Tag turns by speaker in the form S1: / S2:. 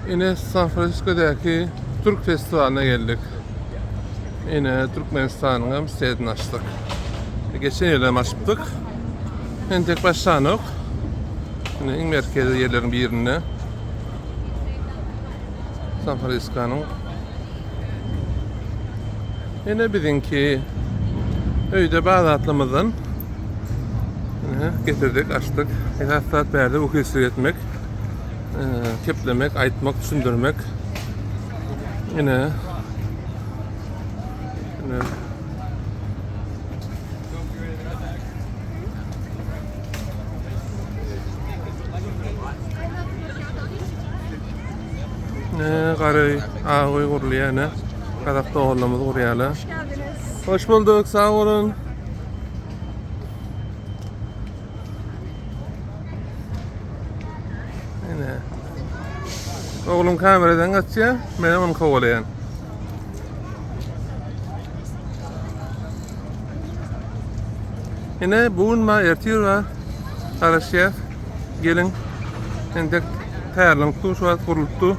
S1: Yine San Francisco'daki Türk Festivali'ne geldik. Yine Türkmenistan'ın seyredini açtık. Geçen yılda açtık. En tek başlanık. Yine en merkezi yerlerin bir yerine. San Francisco'nun. Yine bizimki öyde Bağdat'lımızın getirdik, açtık. Birkaç saat verdi bu kesir etmek. Keplemek, ayıtmak, düşündürmek. Yine qarı, ağoy quruluyana, Qadaqda oğlumuz quruyalı.
S2: Hoş geldiniz.
S1: Hoş bulduk, sağ olun. Yine. Oğlum kameradan kaçıyor, ben onu kovalayan. Yine bugün ertiyor var. Arkadaşlar gelin. Şimdi tayarlamıştı, şu an kuruldu.